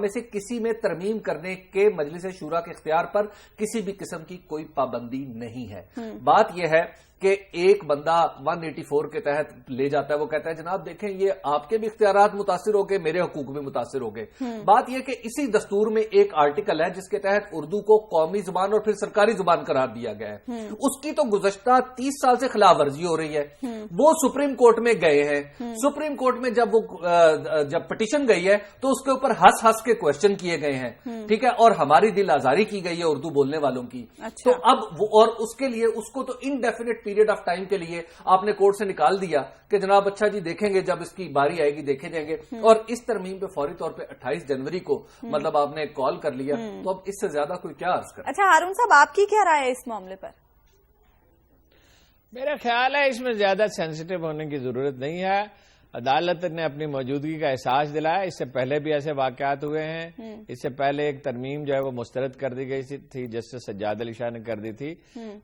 سے کسی میں ترمیم کرنے کے مجلس شورا کے اختیار پر کسی بھی قسم کی کوئی پابندی نہیں ہے. بات یہ ہے کہ ایک بندہ 184 کے تحت لے جاتا ہے, وہ کہتا ہے جناب دیکھیں یہ آپ کے بھی اختیارات متاثر ہو گئے, میرے حقوق بھی متاثر ہو گئے. بات یہ کہ اسی دستور میں ایک آرٹیکل ہے جس کے تحت اردو کو قومی زبان اور پھر سرکاری زبان قرار دیا گیا ہے. اس کی تو گزشتہ 30 سال سے خلاف ورزی ہو رہی ہے. وہ سپریم کورٹ میں گئے ہیں. سپریم کورٹ میں جب پٹیشن گئی ہے تو اس کے اوپر ہنس کے کوشچن کیے گئے ہیں, ٹھیک ہے, اور ہماری دل آزاری کی گئی ہے اردو بولنے والوں کی. تو اب اور اس کے لیے اس کو تو انڈیفینٹ پیریڈ آف ٹائم کے لیے آپ نے کورٹ سے نکال دیا کہ جناب اچھا جی دیکھیں گے, جب اس کی باری آئے گی دیکھے جائیں گے. اور اس ترمیم پہ فوری طور پہ 28 جنوری کو مطلب آپ نے کال کر لیا, تو اب اس سے زیادہ کوئی کیا عرض کر. اچھا ہارون صاحب, آپ کی کیا رائے ہے اس معاملے پر؟ میرا خیال ہے اس میں زیادہ سینسیٹیو ہونے کی ضرورت نہیں ہے. عدالت نے اپنی موجودگی کا احساس دلایا. اس سے پہلے بھی ایسے واقعات ہوئے ہیں. اس سے پہلے ایک ترمیم جو ہے وہ مسترد کر دی گئی تھی, جسٹس سجاد علی شاہ نے کر دی تھی.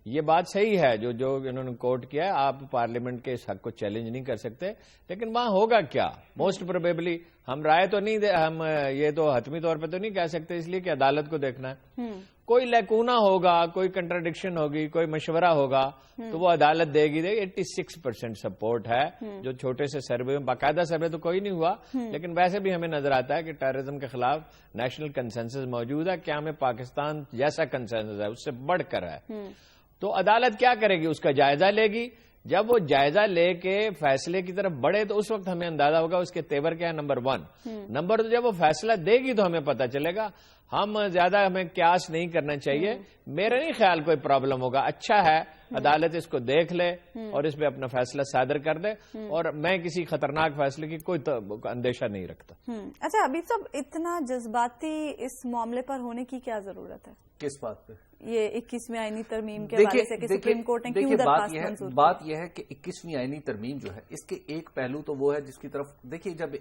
یہ بات صحیح ہے جو انہوں نے کوٹ کیا ہے. آپ پارلیمنٹ کے اس حق کو چیلنج نہیں کر سکتے, لیکن وہاں ہوگا کیا موسٹ پروبیبلی ہم رائے تو نہیں ہم یہ تو حتمی طور پہ تو نہیں کہہ سکتے, اس لیے کہ عدالت کو دیکھنا ہے. کوئی لیکونا ہوگا, کوئی کنٹراڈکشن ہوگی, کوئی مشورہ ہوگا تو وہ عدالت دے گی. 86% سپورٹ ہے جو چھوٹے سے سروے میں, باقاعدہ سروے تو کوئی نہیں ہوا, لیکن ویسے بھی ہمیں نظر آتا ہے کہ ٹیررزم کے خلاف نیشنل کنسنسس موجود ہے. کیا ہمیں پاکستان جیسا کنسنسس ہے اس سے بڑھ کر ہے. تو عدالت کیا کرے گی, اس کا جائزہ لے گی. جب وہ جائزہ لے کے فیصلے کی طرف بڑھے تو اس وقت ہمیں اندازہ ہوگا اس کے تیور کیا ہے. نمبر 1. نمبر 2, جب وہ فیصلہ دے گی تو ہمیں پتہ چلے گا. ہم زیادہ ہمیں قیاس نہیں کرنا چاہیے. میرا نہیں خیال کوئی پرابلم ہوگا. اچھا ہے عدالت اس کو دیکھ لے اور اس پہ اپنا فیصلہ صادر کر دے, اور میں کسی خطرناک فیصلے کی کوئی اندیشہ نہیں رکھتا. اچھا حبیب صاحب, اتنا جذباتی اس معاملے پر ہونے کی کیا ضرورت ہے؟ کس بات پہ؟ یہ 21ویں آئینی ترمیم کے حوالے سے کہ سپریم کورٹ نے کیوں درخواست منظور کی؟ بات یہ ہے کہ 21ویں آئینی ترمیم جو ہے اس کے ایک پہلو تو وہ ہے جس کی طرف دیکھیے، جب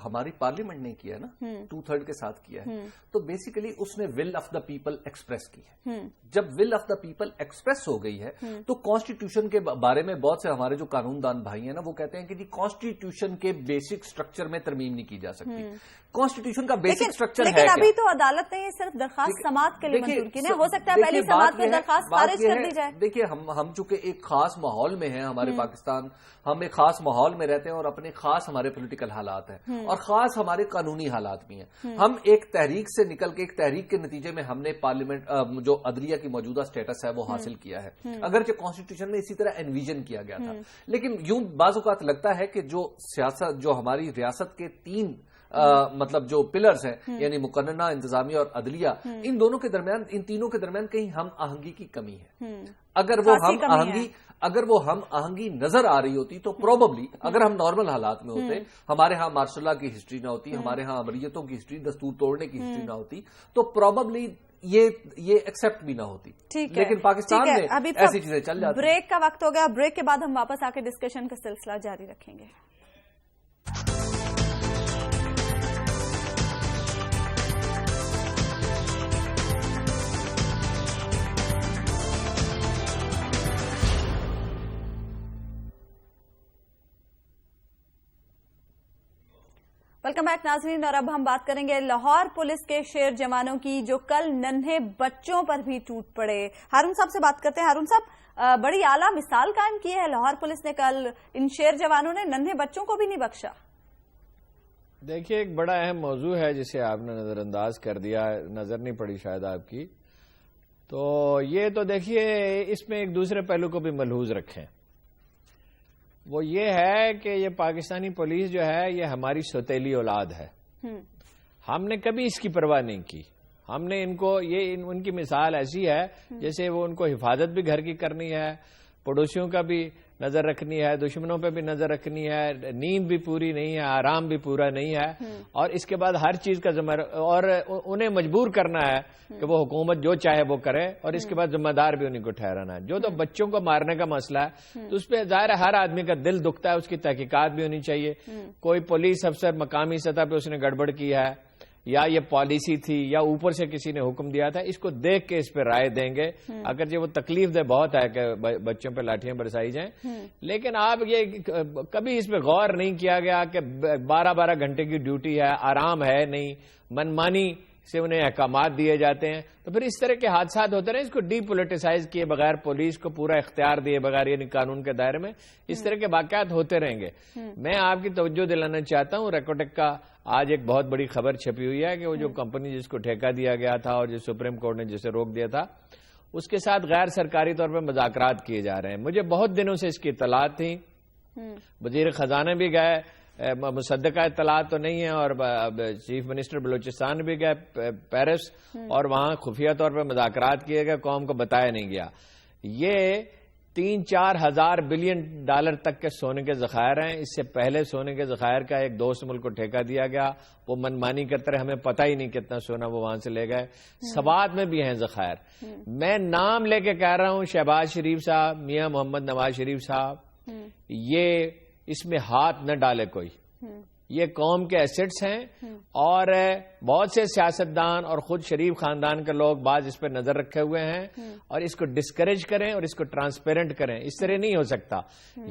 ہماری پارلیمنٹ نے کیا نا 2/3 کے ساتھ کیا ہے، تو بیسیکلی اس نے will of the people express کی ہے۔ جب will of the people express ہو گئی ہے تو کانسٹیٹیوشن کے بارے میں بہت سے ہمارے جو قانون دان بھائی ہیں نا، وہ کہتے ہیں کہ جی کانسٹیٹیوشن کے بیسک سٹرکچر میں ترمیم نہیں کی جا سکتی۔ کانسٹیٹیوشن کا بیسک سٹرکچر ہے، لیکن ابھی تو عدالت نے یہ صرف درخواست سماعت کے لیے منظور کی، ہو سکتا ہے پہلی سماعت میں درخواست خارج کر دی جائے۔ دیکھیے ہم چونکہ ایک خاص ماحول میں ہیں، ہمارے پاکستان، ہم ایک خاص ماحول میں رہتے ہیں اور اپنے خاص ہمارے پولیٹیکل حالات ہیں اور خاص ہمارے قانونی حالات بھی ہیں۔ ہم ایک تحریک سے نکل کے، ایک تحریک کے نتیجے میں ہم نے پارلیمنٹ جو عدلیہ کی موجودہ سٹیٹس ہے وہ حاصل کیا ہے، اگرچہ کانسٹیٹیوشن میں اسی طرح انویژن کیا گیا تھا، لیکن یوں بعض اوقات لگتا ہے کہ جو سیاست، جو ہماری ریاست کے تین مطلب جو پلرز ہیں، یعنی مقننہ، انتظامیہ اور عدلیہ، ان دونوں کے درمیان، ان تینوں کے درمیان کہیں ہم آہنگی کی کمی ہے۔ اگر وہ ہم آہنگی نظر آ رہی ہوتی تو پروببلی، اگر ہم نارمل حالات میں ہوتے، ہمارے ہاں مارشل لا کی ہسٹری نہ ہوتی، ہمارے ہاں امریتوں کی ہسٹری، دستور توڑنے کی ہسٹری نہ ہوتی، تو پروببلی یہ ایکسپٹ بھی نہ ہوتی۔ لیکن پاکستان میں ایسی چیزیں چل جاتی۔ بریک کا وقت ہو گیا، بریک کے بعد ہم واپس آ کے ڈسکشن کا سلسلہ جاری رکھیں گے۔ ویلکم بیک ناظرین، اور اب ہم بات کریں گے لاہور پولیس کے شیر جوانوں کی جو کل ننھے بچوں پر بھی ٹوٹ پڑے۔ ہارون صاحب سے بات کرتے ہیں۔ ہارون صاحب، بڑی اعلیٰ مثال قائم کی ہے لاہور پولیس نے کل، ان شیر جوانوں نے ننھے بچوں کو بھی نہیں بخشا۔ دیکھیے، ایک بڑا اہم موضوع ہے جسے آپ نے نظر انداز کر دیا، نظر نہیں پڑی شاید آپ کی، تو یہ تو دیکھیے اس میں ایک دوسرے پہلو کو بھی ملحوظ رکھیں۔ وہ یہ ہے کہ یہ پاکستانی پولیس جو ہے یہ ہماری سوتیلی اولاد ہے۔ ہم نے کبھی اس کی پرواہ نہیں کی۔ ہم نے ان کو، یہ ان کی مثال ایسی ہے جیسے وہ ان کو حفاظت بھی گھر کی کرنی ہے، پڑوسیوں کا بھی نظر رکھنی ہے، دشمنوں پہ بھی نظر رکھنی ہے، نیند بھی پوری نہیں ہے، آرام بھی پورا نہیں ہے، اور اس کے بعد ہر چیز کا ذمہ، اور انہیں مجبور کرنا ہے کہ وہ حکومت جو چاہے وہ کرے، اور اس کے بعد ذمہ دار بھی انہیں کو ٹھہرانا ہے۔ جو تو بچوں کو مارنے کا مسئلہ ہے تو اس پہ ظاہر ہے ہر آدمی کا دل دکھتا ہے، اس کی تحقیقات بھی ہونی چاہیے۔ کوئی پولیس افسر مقامی سطح پہ اس نے گڑبڑ کی ہے، یا یہ پالیسی تھی، یا اوپر سے کسی نے حکم دیا تھا، اس کو دیکھ کے اس پہ رائے دیں گے۔ اگرچہ وہ تکلیف دہ بہت ہے کہ بچوں پہ لاٹھیاں برسائی جائیں، لیکن آپ یہ کبھی اس پہ غور نہیں کیا گیا کہ 12 گھنٹے کی ڈیوٹی ہے، آرام ہے نہیں، منمانی سے انہیں احکامات دیے جاتے ہیں، تو پھر اس طرح کے حادثات ہوتے رہے۔ اس کو ڈی پولیٹیسائز کیے بغیر، پولیس کو پورا اختیار دیے بغیر، یعنی قانون کے دائرے میں اس طرح کے واقعات ہوتے رہیں گے۔ میں آپ کی توجہ دلانا چاہتا ہوں، ریکوٹیک کا آج ایک بہت بڑی خبر چھپی ہوئی ہے کہ وہ جو کمپنی جس کو ٹھیکہ دیا گیا تھا اور جو سپریم کورٹ نے جسے روک دیا تھا، اس کے ساتھ غیر سرکاری طور پہ مذاکرات کیے جا رہے ہیں۔ مجھے بہت دنوں سے اس کی اطلاعات تھی، وزیر خزانہ بھی گئے، مصدقہ اطلاعات تو نہیں ہے، اور چیف منسٹر بلوچستان بھی گئے پیرس، اور وہاں خفیہ طور پہ مذاکرات کیے گئے، قوم کو بتایا نہیں گیا۔ یہ 3-4 ہزار بلین ڈالر تک کے سونے کے ذخائر ہیں۔ اس سے پہلے سونے کے ذخائر کا ایک دوست ملک کو ٹھیکہ دیا گیا، وہ منمانی کرتے رہے، ہمیں پتہ ہی نہیں کتنا سونا وہ وہاں سے لے گئے۔ سوات میں بھی ہیں ذخائر۔ میں نام لے کے کہہ رہا ہوں، شہباز شریف صاحب، میاں محمد نواز شریف صاحب، یہ اس میں ہاتھ نہ ڈالے کوئی۔ یہ قوم کے ایسٹس ہیں، اور بہت سے سیاستدان اور خود شریف خاندان کے لوگ بعض اس پہ نظر رکھے ہوئے ہیں، اور اس کو ڈسکریج کریں اور اس کو ٹرانسپیرنٹ کریں۔ اس طرح نہیں ہو سکتا۔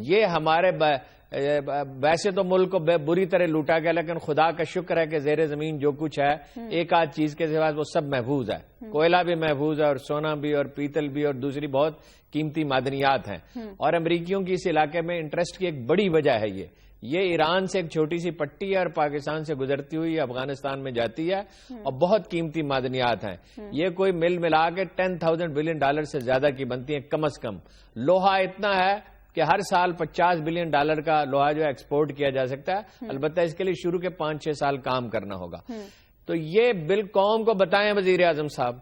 یہ ہمارے ویسے تو ملک کو بری طرح لوٹا گیا، لیکن خدا کا شکر ہے کہ زیر زمین جو کچھ ہے، ایک آدھ چیز کے سوا وہ سب محفوظ ہے۔ کوئلہ بھی محفوظ ہے، اور سونا بھی، اور پیتل بھی، اور دوسری بہت قیمتی معدنیات ہیں۔ اور امریکیوں کی اس علاقے میں انٹرسٹ کی ایک بڑی وجہ ہے یہ ایران سے ایک چھوٹی سی پٹی ہے، اور پاکستان سے گزرتی ہوئی افغانستان میں جاتی ہے، اور بہت قیمتی معدنیات ہیں۔ یہ کوئی مل ملا کے 10,000 بلین ڈالر سے زیادہ کی بنتی ہیں کم از کم۔ لوہا اتنا ہے کہ ہر سال 50 بلین ڈالر کا لوہا جو ہے ایکسپورٹ کیا جا سکتا ہے، البتہ اس کے لیے شروع کے 5-6 سال کام کرنا ہوگا۔ تو یہ بل قوم کو بتائیں وزیر اعظم صاحب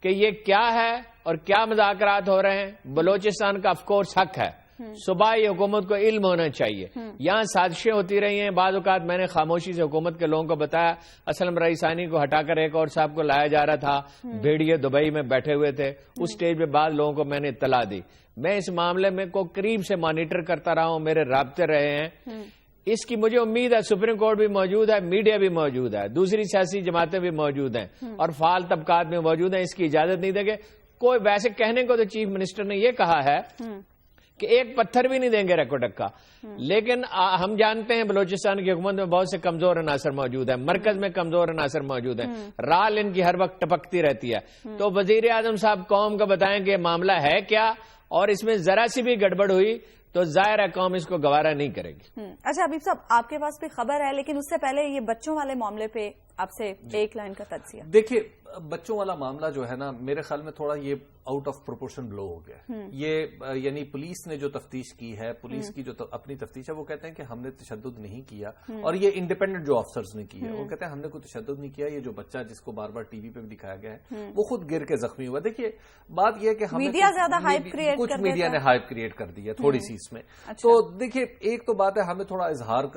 کہ یہ کیا ہے اور کیا مذاکرات ہو رہے ہیں۔ بلوچستان کا آف کورس حق ہے، صوبائی حکومت کو علم ہونا چاہیے. یہاں سازشیں ہوتی رہی ہیں. بعض اوقات میں نے خاموشی سے حکومت کے لوگوں کو بتایا. اسلم رئیسانی کو ہٹا کر ایک اور صاحب کو لایا جا رہا تھا. بھیڑیے دبئی میں بیٹھے ہوئے تھے. اس سٹیج پہ بعض لوگوں کو میں نے اطلاع دی. میں اس معاملے میں کو قریب سے مانیٹر کرتا رہا ہوں. میرے رابطے رہے ہیں. اس کی مجھے امید ہے سپریم کورٹ بھی موجود ہے, میڈیا بھی موجود ہے, دوسری سیاسی جماعتیں بھی موجود ہیں اور فعال طبقات بھی موجود ہیں. اس کی اجازت نہیں دیں گے. کوئی ویسے کہنے کو تو چیف منسٹر نے یہ کہا ہے کہ ایک پتھر بھی نہیں دیں گے ریکو ٹکا. لیکن ہم جانتے ہیں بلوچستان کی حکومت میں بہت سے کمزور عناصر موجود ہیں, مرکز میں کمزور عناصر موجود ہیں, رال ان کی ہر وقت ٹپکتی رہتی ہے. تو وزیر اعظم صاحب قوم کو بتائیں کہ یہ معاملہ ہے کیا, اور اس میں ذرا سی بھی گڑبڑ ہوئی تو ظاہر ہے قوم اس کو گوارا نہیں کرے گی. اچھا حبیب صاحب, آپ کے پاس بھی خبر ہے, لیکن اس سے پہلے یہ بچوں والے معاملے پہ آپ سے ایک لائن کا تجزیہ. دیکھیے, بچوں والا معاملہ جو ہے نا, میرے خیال میں تھوڑا یہ آؤٹ آف پروپورشن بلو ہو گیا. یہ یعنی پولیس نے جو تفتیش کی ہے, پولیس کی جو اپنی تفتیش ہے, وہ کہتے ہیں کہ ہم نے تشدد نہیں کیا, اور یہ انڈیپینڈنٹ جو افسرز نے کی ہے وہ کہتے ہیں ہم نے کوئی تشدد نہیں کیا. یہ جو بچہ جس کو بار بار ٹی وی پہ بھی دکھایا گیا ہے وہ خود گر کے زخمی ہوا. دیکھیے بات یہ کہ میڈیا زیادہ ہائپ کریٹ کچھ میڈیا نے ہائپ کریٹ کر دی ہے تھوڑی سی اس میں. تو دیکھیے, ایک تو بات ہے ہمیں تھوڑا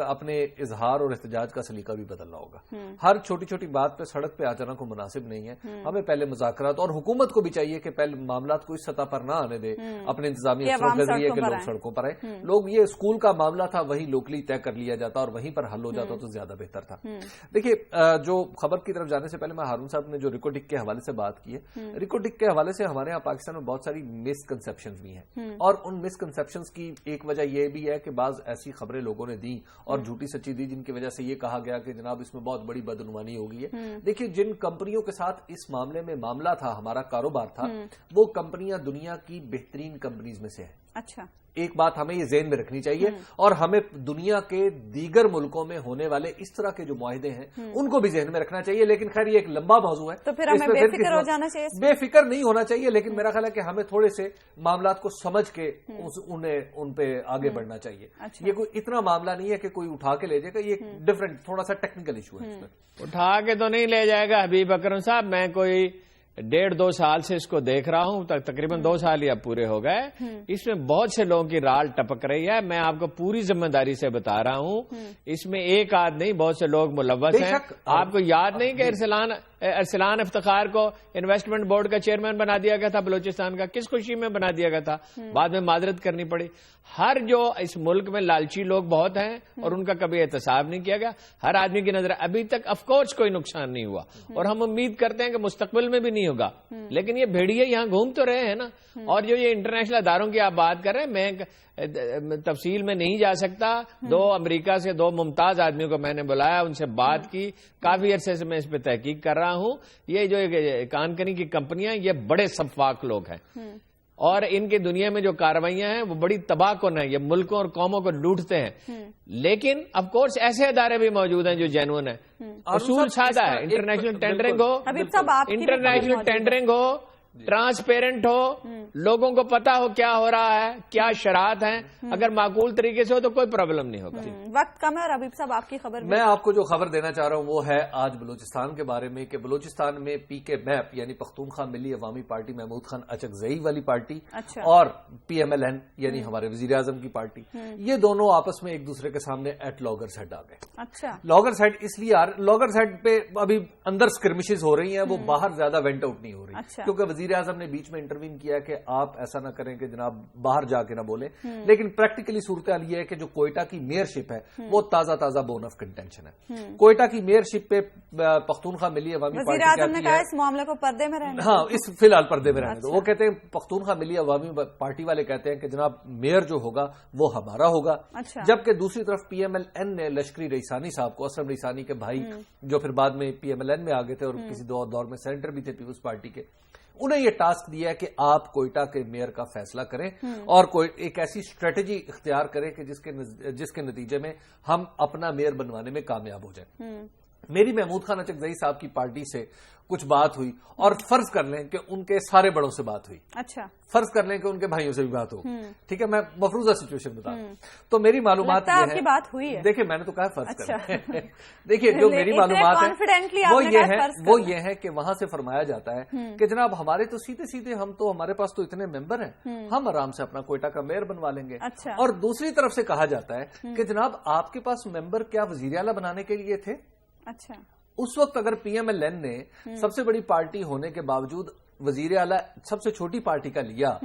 اپنے اظہار اور احتجاج کا سلیقہ بھی بدلنا ہوگا. ہر چھوٹی چھوٹی بات پہ سڑک پہ آ جانا کو مناسب نہیں ہے. ہمیں پہلے مذاکرات, اور حکومت کو بھی چاہیے کہ پہلے معاملات کو اس سطح پر نہ آنے دے اپنے انتظامی افسروں کے ذریعے کہ لوگ سڑکوں پر آئے. لوگ یہ اسکول کا معاملہ تھا وہی لوکلی طے کر لیا جاتا اور وہیں پر حل ہو جاتا تو زیادہ بہتر تھا. دیکھیے, جو خبر کی طرف جانے سے پہلے میں ہارون صاحب نے جو ریکارڈنگ کے حوالے سے بات کی ہے, ریکارڈنگ کے حوالے سے ہمارے یہاں پاکستان میں بہت ساری مسکنسیپشنز بھی ہیں, اور ان مسکنسیپشنز کی ایک وجہ یہ بھی ہے کہ بعض ایسی خبریں لوگوں نے دی اور جھوٹی سچی دی جن کی وجہ سے یہ کہا گیا کہ جناب اس میں بہت بڑی بدعنوانی ہو گئی ہے. دیکھیے, جن کمپنیوں کے ساتھ اس معاملے میں معاملہ تھا, ہمارا کاروبار تھا, وہ کمپنیاں دنیا کی بہترین کمپنیز میں سے ہیں. اچھا, ایک بات ہمیں یہ ذہن میں رکھنی چاہیے, اور ہمیں دنیا کے دیگر ملکوں میں ہونے والے اس طرح کے جو معاہدے ہیں ان کو بھی ذہن میں رکھنا چاہیے. لیکن خیر یہ ایک لمبا موضوع ہے, تو پھر ہمیں بے فکر ہو جانا چاہیے. بے فکر نہیں ہونا چاہیے, لیکن میرا خیال ہے کہ ہمیں تھوڑے سے معاملات کو سمجھ کے ان پہ آگے بڑھنا چاہیے. یہ کوئی اتنا معاملہ نہیں ہے کہ کوئی اٹھا کے لے جائے گا. یہ ڈفرینٹ تھوڑا سا ٹیکنیکل ایشو ہے. اس میں اٹھا کے تو نہیں لے جائے گا حبیب اکرم صاحب. میں کوئی 1.5-2 سال سے اس کو دیکھ رہا ہوں, تقریباً 2 سال ہی اب پورے ہو گئے. اس میں بہت سے لوگوں کی رال ٹپک رہی ہے. میں آپ کو پوری ذمہ داری سے بتا رہا ہوں, اس میں ایک آدھ نہیں بہت سے لوگ ملوث ہیں. آپ کو یاد نہیں کہ ارسلان افتخار کو انویسٹمنٹ بورڈ کا چیئرمین بنا دیا گیا تھا بلوچستان کا؟ کس خوشی میں بنا دیا گیا تھا؟ بعد میں معذرت کرنی پڑی. ہر جو اس ملک میں لالچی لوگ بہت ہیں اور ان کا کبھی احتساب نہیں کیا گیا. ہر آدمی کی نظر ابھی تک آف کورس کوئی نقصان نہیں ہوا, اور ہم امید کرتے ہیں کہ مستقبل میں بھی نہیں ہوگا. لیکن یہ بھیڑیے یہاں گھوم تو رہے ہیں نا. اور جو یہ انٹرنیشنل اداروں کی آپ بات کر رہے ہیں, میں تفصیل میں نہیں جا سکتا. 2 امریکہ سے 2 ممتاز آدمیوں کو میں نے بلایا, ان سے بات کی. کافی عرصے سے میں اس پہ تحقیق کر رہا ہوں. یہ جو کانکنی کی کمپنیاں, یہ بڑے سفاک لوگ ہیں, اور ان کی دنیا میں جو کارروائیاں ہیں وہ بڑی تباہ کن ہیں. یہ ملکوں اور قوموں کو لوٹتے ہیں. لیکن آف کورس ایسے ادارے بھی موجود ہیں جو جینون ہیں. اصول سادہ ہے, انٹرنیشنل ٹینڈرنگ ہو, ٹرانسپیرنٹ ہو, لوگوں کو پتا ہو کیا ہو رہا ہے, کیا شرائط ہیں. اگر معقول طریقے سے ہو تو کوئی پرابلم نہیں ہوگا. وقت کم ہے, اور حبیب صاحب آپ کی خبر میں آپ کو جو خبر دینا چاہ رہا ہوں وہ ہے آج بلوچستان کے بارے میں, کہ بلوچستان میں پی کے میپ یعنی پختونخوا ملی عوامی پارٹی محمود خان اچکزئی والی پارٹی, اور پی ایم ایل این یعنی ہمارے وزیر اعظم کی پارٹی, یہ دونوں آپس میں ایک دوسرے کے سامنے ایٹ لاگرز ہیڈ آ گئے. اچھا, لاگرز ہیڈ اس لیے لاگرز ہیڈ پہ ابھی اندر اسکرمشز ہو رہی ہیں, وہ باہر زیادہ وینٹ آؤٹ نہیں ہو رہی, کیونکہ وزیر اعظم نے بیچ میں انٹروین کیا کہ آپ ایسا نہ کریں کہ جناب باہر جا کے نہ بولیں. لیکن پریکٹیکلی صورتحال یہ ہے کہ جو کوئٹہ کی میئر شپ ہے وہ تازہ بون آف کنٹینشن ہے. کوئٹہ کی میئر شپ پہ پختونخوا ملی عوامی پارٹی وزیر اعظم نے کہا اس معاملے کو پردے میں رہنے, ہاں اس فی الحال پردے میں رہنے دو. وہ کہتے ہیں پختونخوا ملی عوامی پارٹی والے کہتے ہیں کہ جناب میئر جو ہوگا وہ ہمارا ہوگا. جبکہ دوسری طرف پی ایم ایل این نے لشکری رئیسانی صاحب کو, اسلم رئیسانی کے بھائی جو پھر بعد میں پی ایم ایل این میں آ گئے تھے اور کسی دور میں سینیٹر بھی تھے پیپلز پارٹی کے, انہیں یہ ٹاسک دیا ہے کہ آپ کوئٹہ کے میئر کا فیصلہ کریں اور ایک ایسی اسٹریٹجی اختیار کریں کہ جس کے نتیجے میں ہم اپنا میئر بنوانے میں کامیاب ہو جائیں. میری محمود خان اچکزئی صاحب کی پارٹی سے کچھ بات ہوئی اور فرض کر لیں کہ ان کے سارے بڑوں سے بات ہوئی, اچھا فرض کر لیں کہ ان کے بھائیوں سے بھی بات ہو, ٹھیک ہے, میں مفروضہ سچویشن بتا رہا ہوں, تو میری معلومات آپ کی بات ہوئی ہے, دیکھیں میں نے تو کہا فرض کر دیکھیے جو میری معلومات ہے وہ یہ ہے کہ وہاں سے فرمایا جاتا ہے کہ جناب ہمارے تو سیدھے سیدھے ہمارے پاس تو اتنے ممبر ہیں, ہم آرام سے اپنا کوئٹہ کا میئر بنوا لیں گے. اور دوسری طرف سے کہا جاتا ہے کہ جناب آپ کے پاس ممبر کیا وزیر اعلیٰ بنانے کے لیے تھے؟ اچھا, اس وقت اگر پی ایم ایل این نے سب سے بڑی پارٹی ہونے کے باوجود وزیر اعلیٰ سب سے چھوٹی پارٹی کا لیا,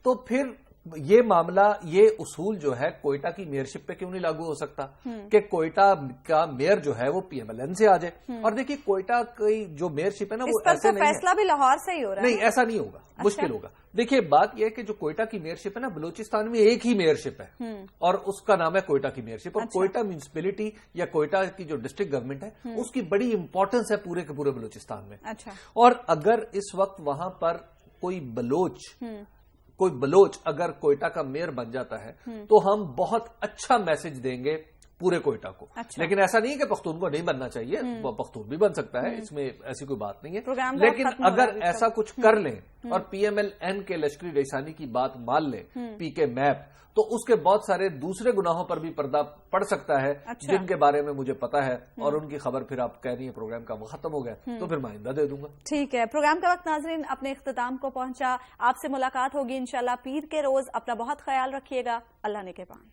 تو پھر یہ معاملہ, یہ اصول جو ہے کوئٹہ کی میئرشپ پہ کیوں نہیں لاگو ہو سکتا کہ کوئٹہ کا میئر جو ہے وہ پی ایم ایل این سے آ جائے؟ اور دیکھیے کوئٹہ کی جو میئرشپ ہے نا وہ ایسے نہیں ہے, فیصلہ بھی لاہور سے ہی ہو رہا ہے, نہیں ایسا نہیں ہوگا, مشکل ہوگا. دیکھیے بات یہ ہے کہ جو کوئٹہ کی میئرشپ ہے نا, بلوچستان میں ایک ہی میئرشپ ہے اور اس کا نام ہے کوئٹہ کی میئرشپ, اور کوئٹہ میونسپلٹی یا کوئٹہ کی جو ڈسٹرکٹ گورنمنٹ ہے اس کی بڑی امپورٹنس ہے پورے کے پورے بلوچستان میں. اور اگر اس وقت وہاں پر کوئی بلوچ اگر کوئٹہ کا میئر بن جاتا ہے تو ہم بہت اچھا میسج دیں گے پورے کوئٹہ کو. لیکن ایسا نہیں ہے کہ پختون کو نہیں بننا چاہیے, پختون بھی بن سکتا ہے, اس میں ایسی کوئی بات نہیں ہے. لیکن اگر ایسا کچھ کر لیں اور پی ایم ایل این کے لشکری رئیسانی کی بات مان لیں, پی کے میپ, تو اس کے بہت سارے دوسرے گناہوں پر بھی پردہ پڑ سکتا ہے جن کے بارے میں مجھے پتا ہے, اور ان کی خبر پھر آپ کہہ رہی ہیں پروگرام کا ختم ہو گیا تو پھر میں آئندہ دے دوں گا. ٹھیک ہے, پروگرام کا وقت ناظرین اپنے اختتام کو پہنچا. آپ سے ملاقات ہوگی انشاءاللہ پیر کے روز. اپنا بہت خیال رکھیے گا. اللہ نے کے پان.